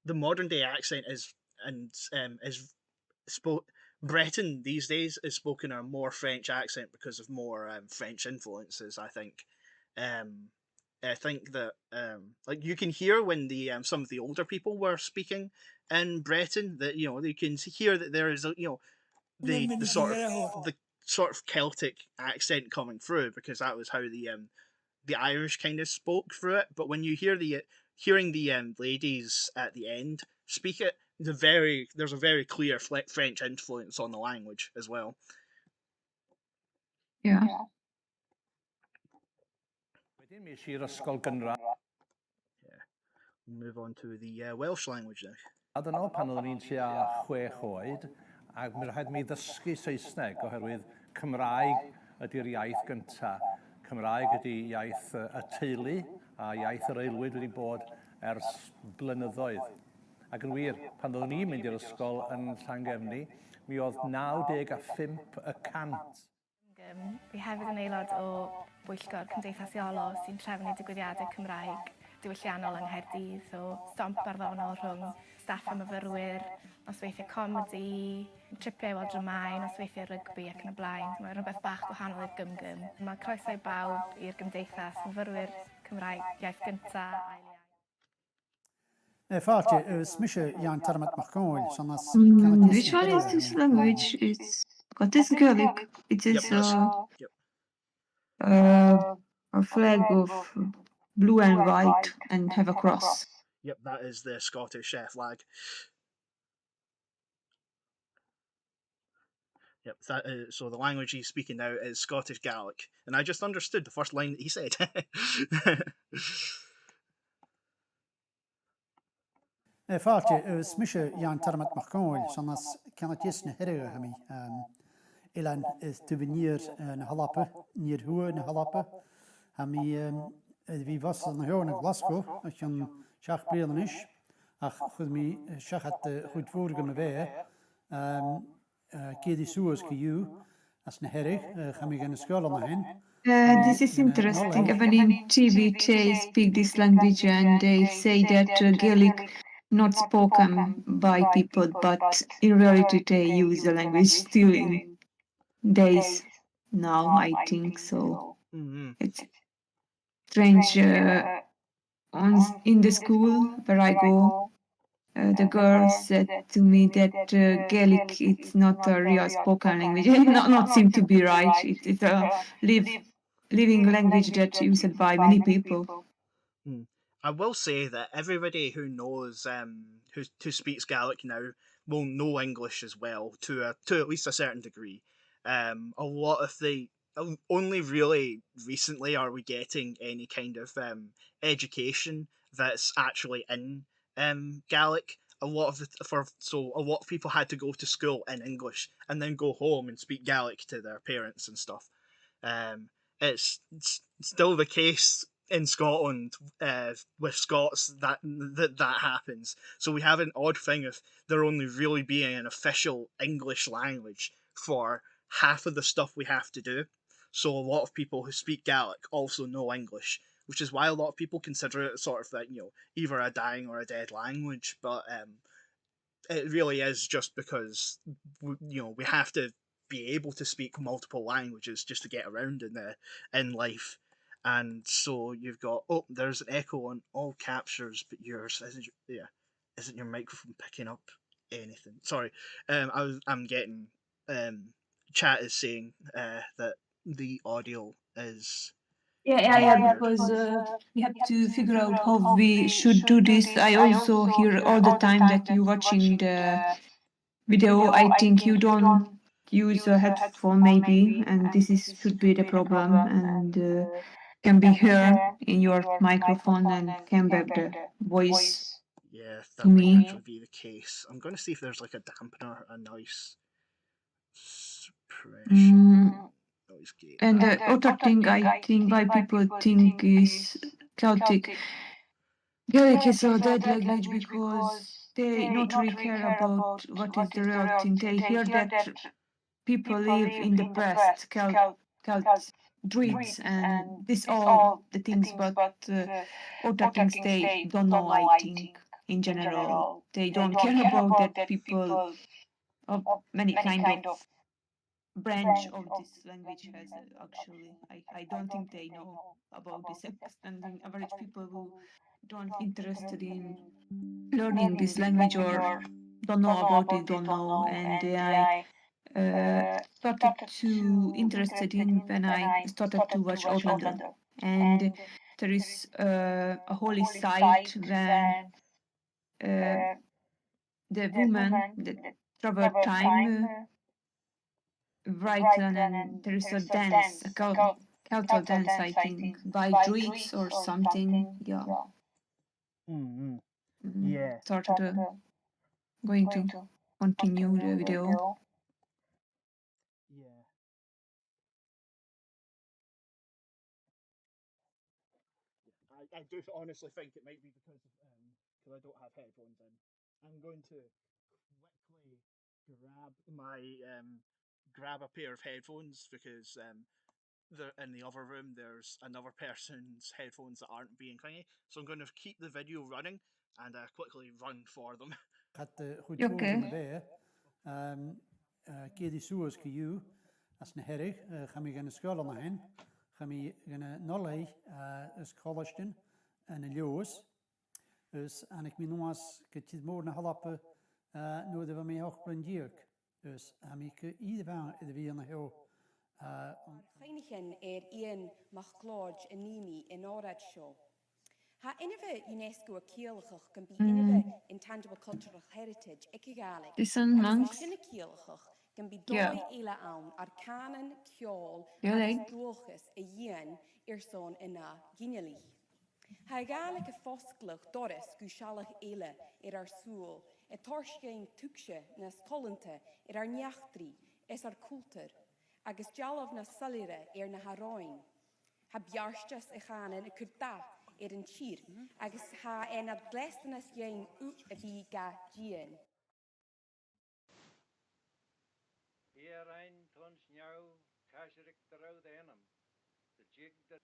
the modern day accent is Breton these days is spoken a more French accent because of more French influences, I think. I think that like you can hear when the some of the older people were speaking in Breton, that you can hear that there is the sort of Celtic accent coming through, because that was how the Irish kind of spoke through it. But when you hearing the ladies at the end speak it, there's a very clear French influence on the language as well. Yeah. Move on to the Welsh language now. A dyna pan oeddwn ni'n tua 6 oed, ac mi rhaid mi ddysgu Saesneg oherwydd Cymraeg ydy'r iaith gyntaf. Cymraeg ydy iaith y teulu a iaith yr aelwyd wedi bod ers blynyddoedd. Ac yn wir, pan oeddwn ni'n mynd i'r ysgol yn Llangefni, mi oedd 95%. Fi hefyd yn aelod o Bwyllgor Cymdeithasiolo sy'n trefnu digwyddiadau Cymraeg diwylliannol yng Nghaerdydd, so stomp barddonol rhwng staff a myfyrwyr, nosweithiau comedi, tripiau i weld dramau, nosweithiau rygbi ac yn y blaen. Mae'n rhywbeth bach gwahanol i'r gymgym. Mae croeso i bawb i'r gymdeithas, myfyrwyr Cymraeg, iaith gyntaf. Which one is this language? It's got this Gaelic. It is a flag of blue and white and have a cross. Yep, that is the Scottish flag. Yep, so the language he's speaking now is Scottish Gaelic, and I just understood the first line that he said. Fáte, smische Jan Tarmat Macon, sonas cannot yes na herre hami. Ilan is to venir na halappe, near Hua na halappe. Hami wie was na Hua na Glasgow, als je Schach Brian is. Ach, goed me Schachat goed vorige me weer. Kedi Suas Kiu, as na herre, hami gan school na hen. This is interesting. Even in TV, they speak this language and they say that Gaelic not spoken by people, but in reality they use the language still in days now, I think so. It's strange. In the school where I go, the girl said to me that Gaelic it's not a real spoken language. It not seem to be right. It's a living language that's used by many people. I will say that everybody who knows who speaks Gaelic now will know English as well to at least a certain degree. A lot of only really recently are we getting any kind of education that's actually in Gaelic. A lot of people had to go to school in English and then go home and speak Gaelic to their parents and stuff. It's still the case in Scotland with Scots that happens. So we have an odd thing of there only really being an official English language for half of the stuff we have to do. So a lot of people who speak Gaelic also know English, which is why a lot of people consider it sort of either a dying or a dead language. But it really is just because we have to be able to speak multiple languages just to get around in life. And so you've got there's an echo on all captures, but yours isn't your microphone picking up anything? Sorry, I'm getting chat is saying that the audio is because we have to figure out how we should do this. I also hear all the time that you're watching the video. I think you don't use a headphone maybe, and should be the problem, and can be heard in your microphone and can be the voice. Yeah, that might actually be the case. I'm going to see if there's like a dampener, a noise suppression. Noise gate. And the other thing I think why people think is Celtic. Gaelic is a dead language because they not really care about what is the real thing. They hear that people live in the past, Celt Druids, and this all the things, but other things they don't know, I think, in general. They don't care about that people of many kind of branch of this language has actually. I don't think they know about this understanding. Average people who don't interested in learning this language or don't know about it, don't know. And I started to interested in when I started to watch Outlander. And there is a holy site when the woman that travel time right and there is a dance, a cultural dance, I think, by druids or something. Yeah. Mm-hmm. Yeah. Started going to continue the video. Yeah. I do honestly think it might be because I don't have headphones in. I'm going to quickly grab a pair of headphones because in the other room there's another person's headphones that aren't being clingy. So I'm going to keep the video running and quickly run for them. Gaat goed voor me weer. Keer die soers ke you. As na herrig, ga mi gan school na hen. Ga mi gan nollei is collegeton en een joos. Dus en ik mi noas ke tid moor na halappe no de me hoog blindjerk. Dus am ik ieder van de weer na heel Chleinigin een mag Claude en Nimi in Orad show. Ha inove UNESCO a kielchach can be inove intangible cultural heritage ikigalik. Listen, monks. Kielchach can be doi ila aun ar canon kiol agus dulchus a yin irson ina gineli. Ha galik a fosklach doris gushalach ila ar soul, a torskein tukshe nas kolente ar nyachtri, es ar kultur, agus jalov na salire na haroin. Ha bjarstas a chanen a kurta an chir, agus ha en ad glestanas yin a vi ga gien. Hier ein tons njau, kasherik de rode enam. De jig de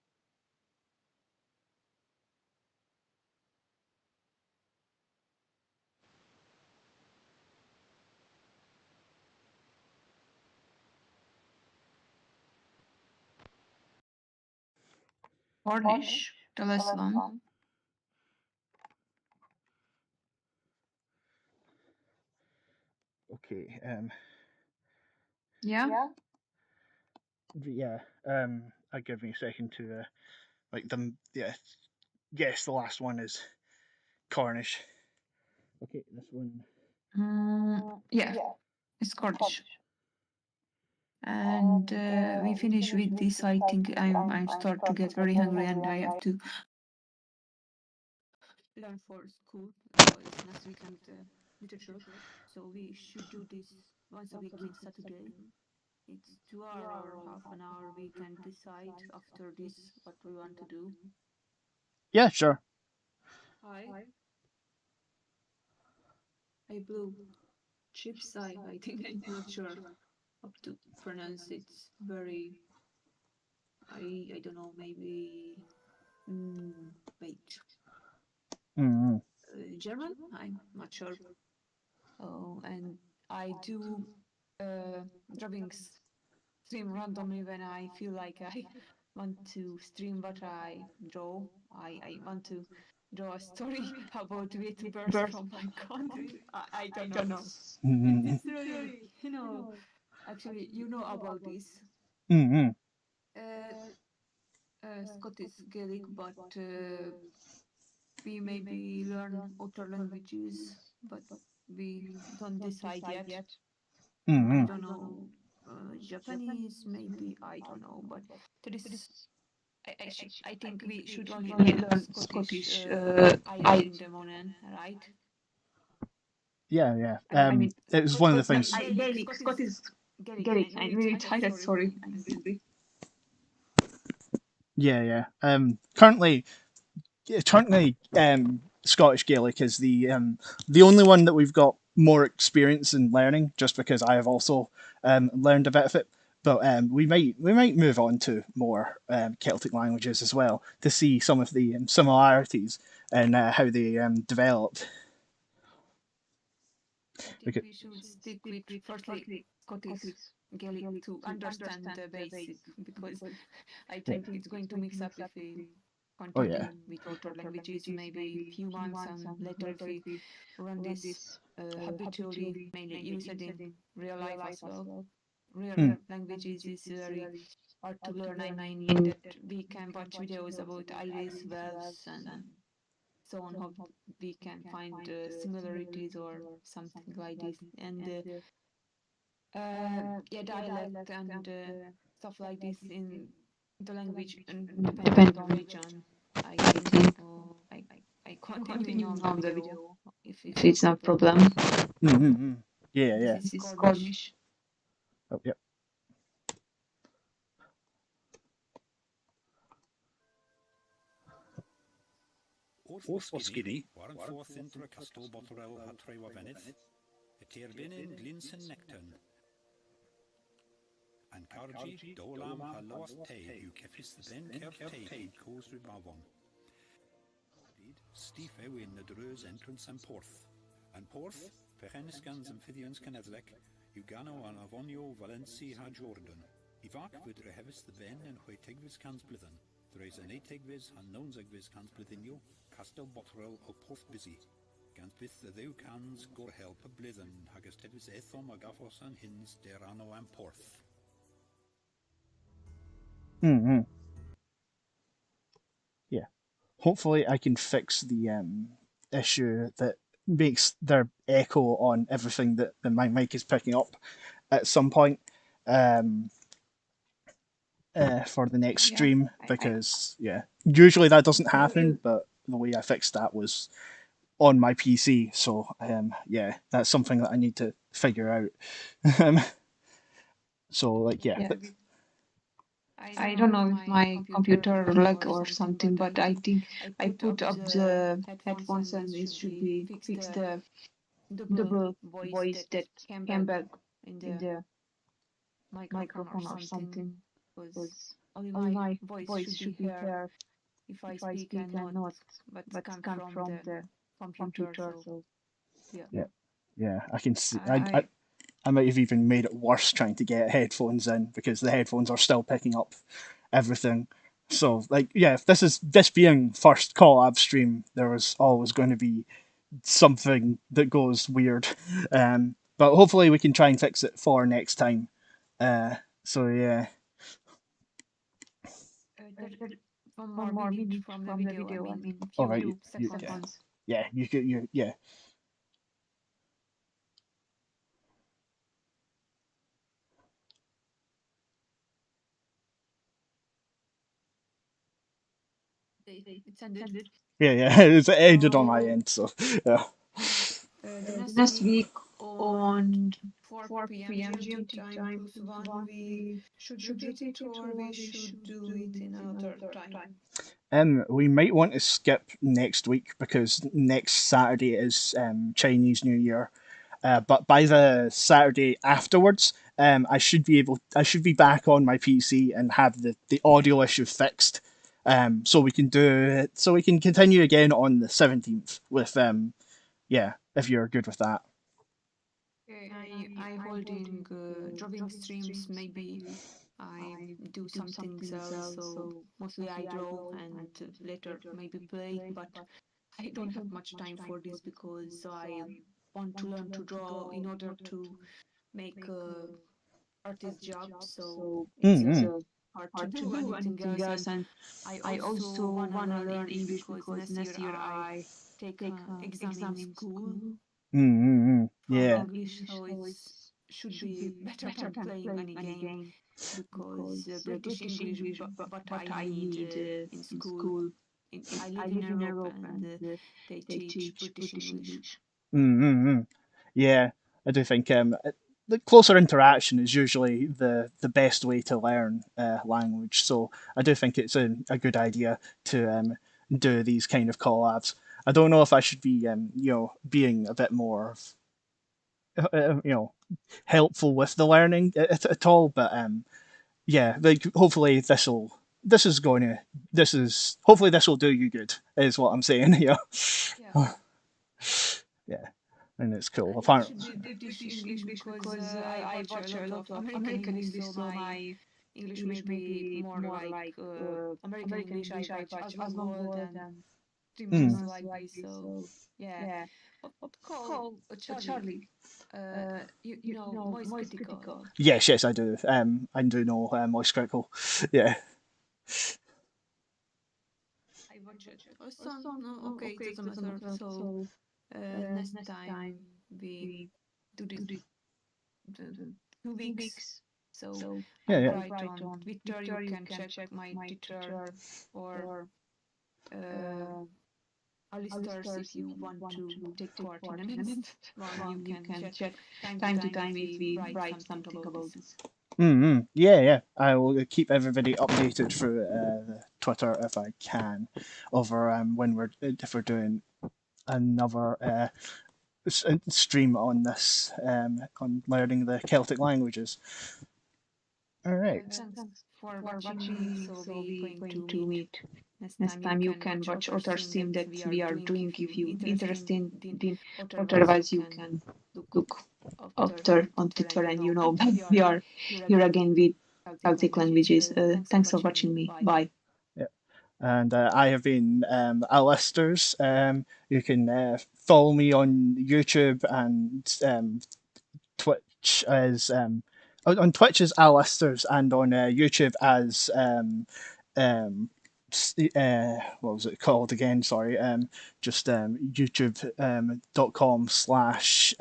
Cornish, Teleslam. Okay. Yeah. Yeah. Give me a second to like them. Yeah. Yes, the last one is Cornish. Okay, this one. Yeah, it's Cornish. And we finish with this. I think I'm start to get very hungry and I have to learn for school. It's next weekend literature, so we should do this once a week in Saturday. It's 2 hours or half an hour. We can decide after this what we want to do. Yeah, sure. Hi. I blew chips. I think I'm not sure how to pronounce it. Very. I don't know. Maybe. Wait. German? I'm not sure. Oh, and I do drawings stream randomly when I feel like I want to stream what I draw. I want to draw a story about VTubers from my country. I don't know. It's really, actually, you know about this. Scottish Gaelic, but we maybe learn other languages, but we don't decide yet. I don't know. Japanese, maybe, I don't know, but there is. I think we should only learn Scottish Irish in the morning, right? Yeah. I mean, it was one of the things. Gaelic, Scottish Gaelic. I'm really tired. Sorry, I'm busy. Yeah. Currently, Scottish Gaelic is the only one that we've got more experience in learning, just because I have also learned a bit of it. But we might move on to more Celtic languages as well to see some of the similarities and how they developed. I think we should stick with firstly Scottish Gaelic to understand the basic, because I think it's going to mix up if we Oh yeah. continue with other languages, maybe few months, and later if we run this habitually, mainly use it in real life as well. Real languages is very hard to learn. I mean that we can watch videos about Irish, Welsh, and so on, how we can find similarities or something like this. And yeah, dialect and stuff like this in the language, and depend on the region, I think. I continue on the video if it's not problem. Mm-hmm. Yeah, yeah. This is Cornish. Oh, yep. Os skinny, warm forth intra castel botterel hat trewa venith, et hier binnen glinsen necton. And cargi, dolam ha lost te, you kefis the ben kerf te, you cause ribavon. Stief in the dreus entrance and porth. And porth, pecheniscans and fidians canedlek, Ugano and Avonio Valenci ha Jordan. Ivak would rehevis the ben and hoi tegvis cans blithen. There is an eightegvis and nonzegvis cans blithinio, castel botterel o porth busy. Gans bith the thou cans gore help a blithen, hagas tevis ethom agafos and hins derano and porth. Mm-hmm. Yeah. Hopefully I can fix the issue that makes their echo on everything that my mic is picking up at some point for the next stream, because usually that doesn't happen, but the way I fixed that was on my PC, so yeah, that's something that I need to figure out. So like I don't know if my computer lag or something, but I think I put up the headphones and it should be fixed, the double voice that came back in the microphone or something, because only my voice should be heard if I speak, and not but come from the computer. So yeah, I can see. I might have even made it worse trying to get headphones in, because the headphones are still picking up everything. So like yeah, if this being first collab stream, there was always going to be something that goes weird. But hopefully we can try and fix it for next time. So yeah. One more minute from the video. I mean, All right, few seconds. Yeah, you could. Yeah. It's ended. Yeah. It's ended on my end. So yeah. The next week on 4 p.m. GMT time +1, we should repeat it, or we should do it in another time. We might want to skip next week, because next Saturday is Chinese New Year. But by the Saturday afterwards, I should be back on my PC and have the audio issue fixed. So we can continue again on the 17th with if you're good with that. Okay, I holding drawing streams. Maybe I do some things else. So mostly I draw and later maybe play. But I don't have much time for this, because I want to learn to draw in order to make a artist job. So it's hard to do anything else. And I also wanna learn English, because next year I take an exam in school from Yeah. English, so it should be better than playing any game, because British English, but I need in school. I live in Europe, and they teach British English. Yeah, I do think the closer interaction is usually the best way to learn language. So I do think it's a good idea to do these kind of collabs. I don't know if I should be being a bit more helpful with the learning at all, but yeah, like hopefully hopefully this will do you good, is what I'm saying. Yeah. Yeah. and it's cool. It Apparently, should be British English because I watch a lot of American English, so my English may be more like American English I watch Asmon Gold and streamers like this. So yeah, what call Charlie? You know, Moist Critical. yes, I do. I do know Moist Critical. Yeah. I watch it. Oh, son, no, okay, it doesn't matter. So next time we do this the 2 weeks. So I write on Twitter. You can check my Twitter or Alisters if you want to take part in the next one. You can check time to time if we write something about this. Yeah. I will keep everybody updated through the Twitter if I can, over when if we're doing another stream on this on learning the Celtic languages. All right. Thanks for watching me. So we're going to meet. Next time you can watch other stream that we are doing. If you interested in otherwise you can look after on Twitter and you know we are here again with Celtic languages. Thanks for watching me. Bye. Yeah. And I have been Alisters. You can follow me on YouTube and Twitch as on Twitch as Alisters and on YouTube as what was it called again? Sorry, just youtube.com slash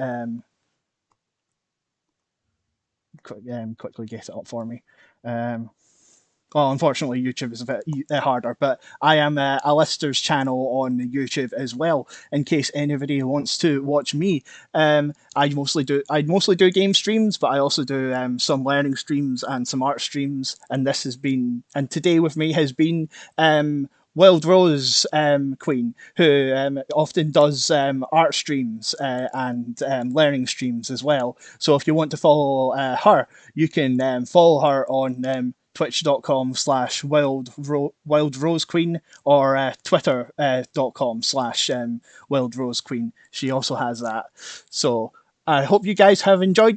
quickly get it up for me. Well, unfortunately, YouTube is a bit harder, but I am Alistair's channel on YouTube as well. In case anybody wants to watch me, I mostly do game streams, but I also do some learning streams and some art streams. And today with me has been Wild Rose Queen, who often does art streams and learning streams as well. So if you want to follow her, you can follow her on twitch.com/wildrosequeen or twitter.com/wildrosequeen. She also has that. So I hope you guys have enjoyed